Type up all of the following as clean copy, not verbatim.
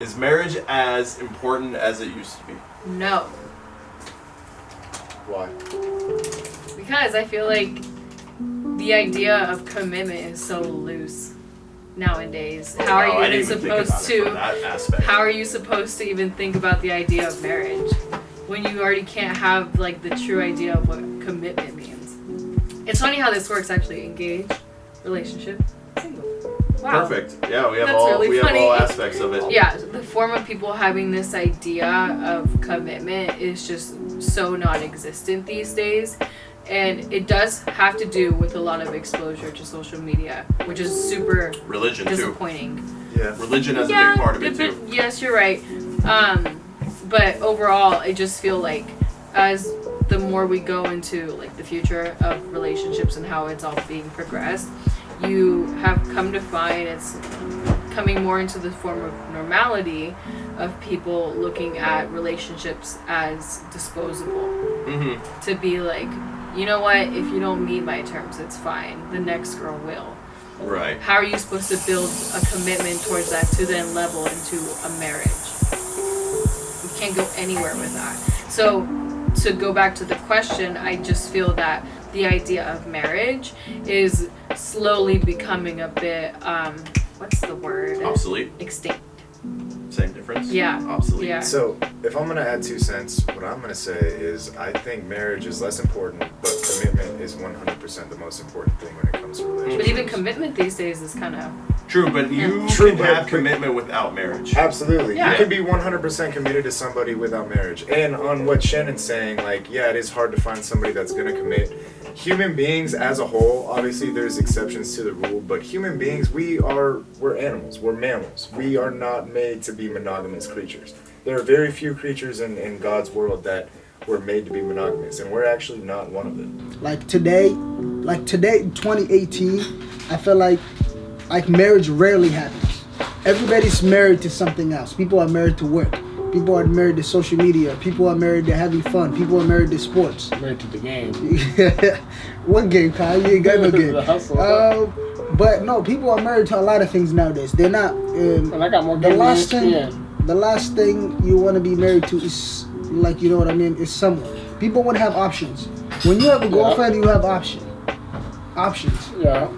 Is marriage as important as it used to be? No. Why? Because I feel like the idea of commitment is so loose nowadays. How are you even supposed to? How are you supposed to even think about the idea of marriage when you already can't have like the true idea of what commitment means? It's funny how this works actually. Engaged, relationship, single. Wow. Perfect. Yeah, we have That's all aspects of it. Yeah, the form of people having this idea of commitment is just so non-existent these days. And it does have to do with a lot of exposure to social media, which is super religion disappointing. Too. Yeah, religion has a big part of it too. Yes, you're right. But overall, I just feel like as the more we go into like the future of relationships and how it's all being progressed, you have come to find it's coming more into the form of normality of people looking at relationships as disposable. Mm-hmm. To be like, you know what, if you don't meet my terms, it's fine. The next girl will. Right. How are you supposed to build a commitment towards that to then level into a marriage? You can't go anywhere with that. So, to go back to the question, I just feel that the idea of marriage is slowly becoming a bit, what's the word? Obsolete. Extinct. Same difference? Yeah. Obsolete. Yeah. So, if I'm going to add 2 cents, what I'm going to say is I think marriage is less important, but commitment is 100% the most important thing when it comes to relationships. But even commitment these days is kind of... True, but you can have commitment without marriage. Absolutely. Yeah. You can be 100% committed to somebody without marriage. And on what Shannon's saying, like, yeah, it is hard to find somebody that's going to commit. Human beings as a whole, obviously there's exceptions to the rule, but human beings, we're animals, we're mammals. We are not made to be monogamous creatures. There are very few creatures in God's world that were made to be monogamous, and we're actually not one of them. Like today, 2018, I feel like marriage rarely happens. Everybody's married to something else. People are married to work. People are married to social media. People are married to having fun. People are married to sports. Married to the game. What game, Kyle? You ain't got no game. The hustle. But no, people are married to a lot of things nowadays. They're not. And I got more the games last than thing, ESPN. the last thing you want to be married to is, like, you know what I mean, is someone. People want to have options. When you have a girlfriend, you have options. Yeah.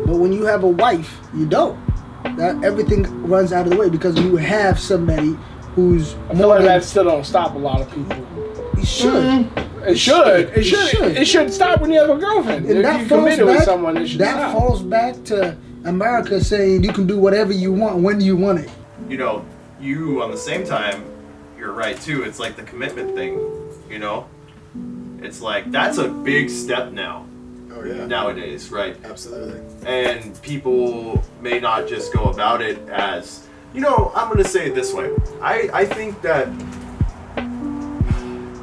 But when you have a wife, you don't. That everything runs out of the way because you have somebody who's I feel like that still don't stop a lot of people. It should. It should stop when you have a girlfriend. And if that you committed falls with back, someone, it should that stop. falls back to America saying you can do whatever you want when you want it. You know, you on the same time, you're right too. It's like the commitment thing, you know? It's like, that's a big step now. Oh, yeah. Nowadays, right? Absolutely. And people may not just go about it as, you know, I'm going to say it this way. I think that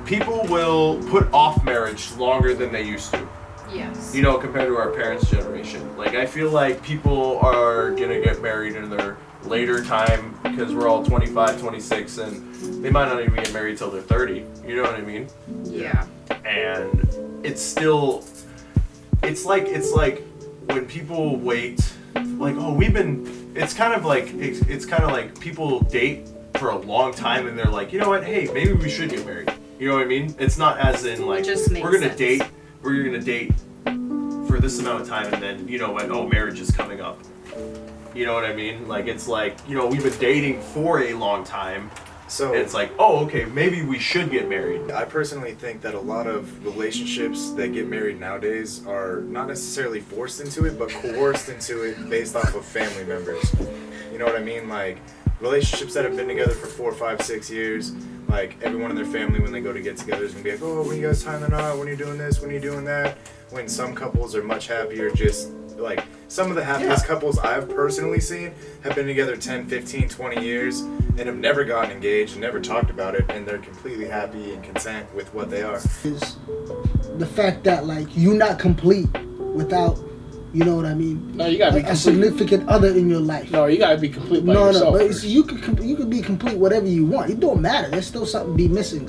people will put off marriage longer than they used to. Yes. You know, compared to our parents' generation. Like, I feel like people are going to get married in their later time because we're all 25, 26, and they might not even get married till they're 30. You know what I mean? Yeah. And it's still, it's like when people wait, like, oh, it's kind of like people date for a long time and they're like, you know what, hey, maybe we should get married. You know what I mean? It's not as in like, we're gonna date for this amount of time and then, you know what, oh, marriage is coming up. You know what I mean? Like, it's like, you know, we've been dating for a long time. So it's like, oh, okay, maybe we should get married. I personally think that a lot of relationships that get married nowadays are not necessarily forced into it, but coerced into it based off of family members. You know what I mean? Like, relationships that have been together for 4, 5, 6 years, like, everyone in their family, when they go to get together, is going to be like, oh, when you guys tying the knot, when are you doing this, when are you doing that? When some couples are much happier just, like, some of the happiest couples I've personally seen have been together 10, 15, 20 years and have never gotten engaged and never talked about it, and they're completely happy and content with what they are. Is the fact that, like, you're not complete without, you know what I mean? No, you gotta be complete. A significant other in your life. No, you gotta be complete by yourself. No, but you could be complete whatever you want. It don't matter. There's still something missing.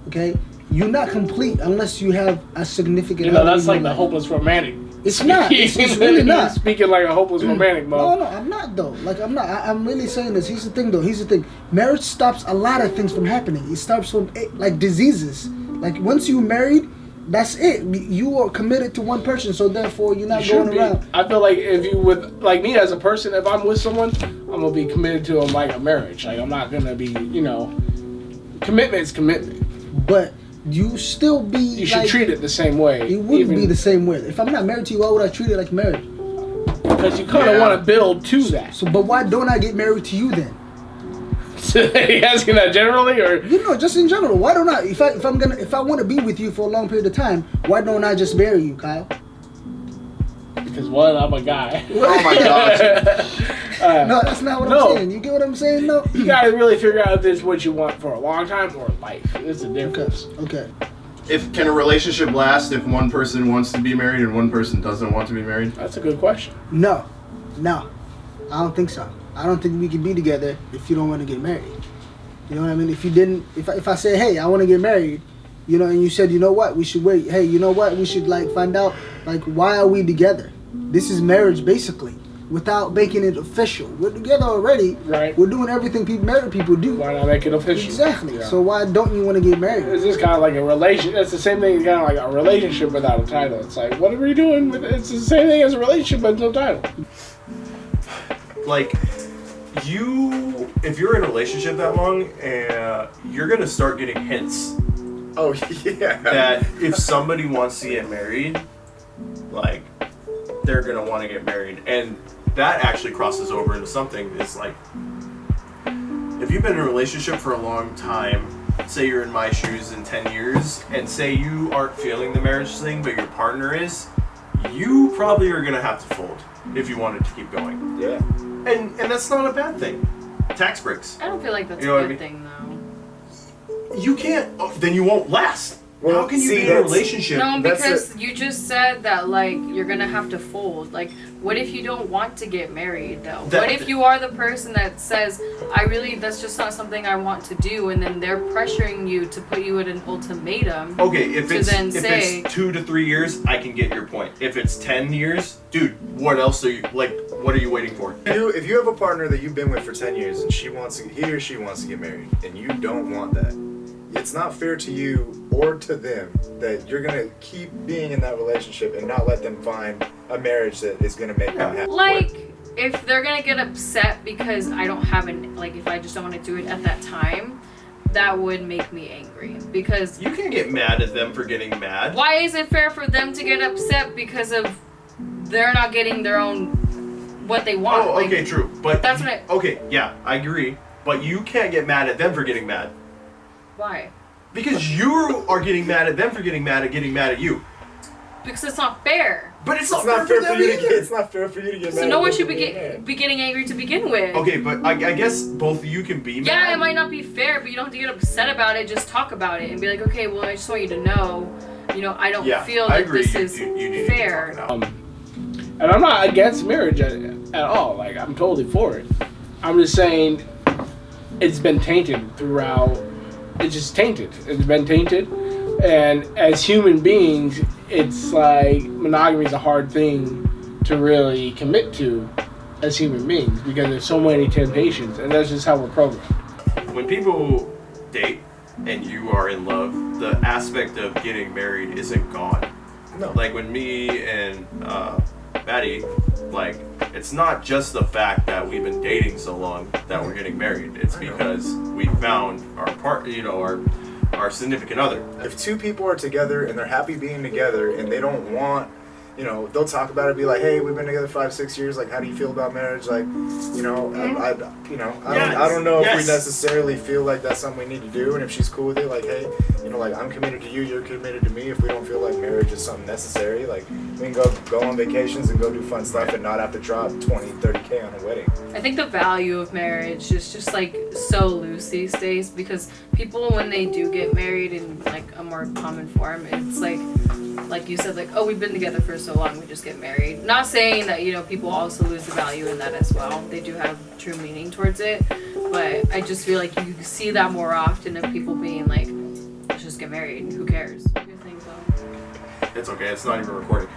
Okay? You're not complete unless you have a significant other. That's like the hopeless romantic It's not. It's really not. Speaking like a hopeless romantic, Mo. No, I'm not though. Like I'm not. I'm really saying this. Here's the thing, though. Here's the thing. Marriage stops a lot of things from happening. It stops from like diseases. Like once you're married, that's it. You are committed to one person, so therefore you're not going around. I feel like if you with like me as a person, if I'm with someone, I'm gonna be committed to them like a marriage. Like I'm not gonna be, commitment is commitment. But you still be. You should treat it the same way. It wouldn't be the same way. If I'm not married to you, why would I treat it like marriage? Because you kind of want to build to that. So, but why don't I get married to you then? Are you asking that generally, or just in general? Why don't I? If I want to be with you for a long period of time, why don't I just marry you, Kyle? Because one, I'm a guy. Oh my gosh. No, that's not what I'm saying. You get what I'm saying? No. You gotta really figure out if this is what you want for a long time or life. It's a difference. Okay. Can a relationship last if one person wants to be married and one person doesn't want to be married? That's a good question. No, I don't think so. I don't think we can be together if you don't want to get married. You know what I mean? If you didn't, if I say, hey, I want to get married, and you said, you know what, we should wait. Hey, you know what, we should find out why are we together? This is marriage basically, without making it official. We're together already. Right. We're doing everything married people do. Why not make it official? Exactly. Yeah. So why don't you want to get married? It's just kind of like a relation. It's the same thing, kind of like a relationship without a title. It's like, what are we doing? It's the same thing as a relationship, but no title. Like, if you're in a relationship that long, you're gonna start getting hints. Oh yeah. That if somebody wants to get married, they're gonna want to get married, and that actually crosses over into something. It's like, if you've been in a relationship for a long time, say you're in my shoes in 10 years, and say you aren't feeling the marriage thing, but your partner is, you probably are gonna have to fold if you wanted to keep going. Yeah. And that's not a bad thing. Tax breaks. I don't feel like that's You know a what I good mean? thing, though. You can't. Then you won't last. Well, how can you see, be in a that's- relationship? No, That's because you just said that you're gonna have to fold. What if you don't want to get married though? What if you are the person that says, that's just not something I want to do, and then they're pressuring you to put you at an ultimatum. Okay, if to it's then if say, it's 2 to 3 years, I can get your point. If it's 10 years, dude, what else are you what are you waiting for? If you have a partner that you've been with for 10 years and he or she wants to get married, and you don't want that, it's not fair to you or to them that you're gonna keep being in that relationship and not let them find a marriage that is gonna make them happy. If they're gonna get upset because I don't have if I just don't want to do it at that time, that would make me angry, because You can't get mad at them for getting mad. why is it fair for them to get upset because of they're not getting their own what they want? Oh, okay, true. But that's what okay, yeah, I agree. But you can't get mad at them for getting mad. Why? Because you are getting mad at them for getting mad at you. Because it's not fair. But it's It's not not fair for for them you to either. get. It's not fair for you to get mad. So no at one them should for getting mad. be getting angry to begin with. Okay, but I guess both of you can be mad. Yeah, it might not be fair, but you don't have to get upset about it. Just talk about it and be like, okay, well, I just want you to know, I don't feel I that agree. this is You need fair. To talk it out. And I'm not against marriage at all. I'm totally for it. I'm just saying it's been tainted throughout. It's just tainted. It's been tainted. And as human beings, it's monogamy is a hard thing to really commit to as human beings because there's so many temptations, and that's just how we're programmed. When people date and you are in love, the aspect of getting married isn't gone. No. Like when me and Maddie, it's not just the fact that we've been dating so long that we're getting married. It's because we found our significant other. If two people are together and they're happy being together and they don't want, they'll talk about it, be like, hey, we've been together 5-6 years, how do you feel about marriage? I don't know if we necessarily feel like that's something we need to do, and if she's cool with it, hey, I'm committed to you, you're committed to me. If we don't feel like marriage is something necessary, we can go on vacations and go do fun stuff and not have to drop 20-30K on a wedding. I think the value of marriage is just so loose these days, because people, when they do get married in a more common form, it's like you said, oh, we've been together for so long, we just get married. Not saying that, people also lose the value in that as well. They do have true meaning towards it, but I just feel like you see that more often of people being let's just get married, who cares? What do you think, though? It's okay. It's not even recording.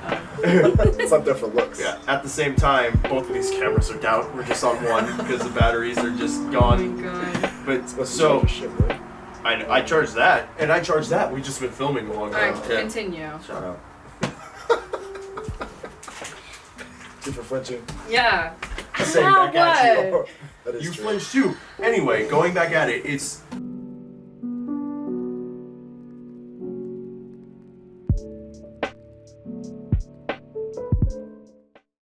It's up there for looks. Yeah. At the same time, both of these cameras are down. We're just on one because the batteries are just gone. Oh my god. But so I charged that, and I charged that. We've just been filming a long time. Alright, continue. Shout out. Too for flinching. Yeah. Saying Now back at you. what? That is You true. flinched too. Anyway, going back at it, it's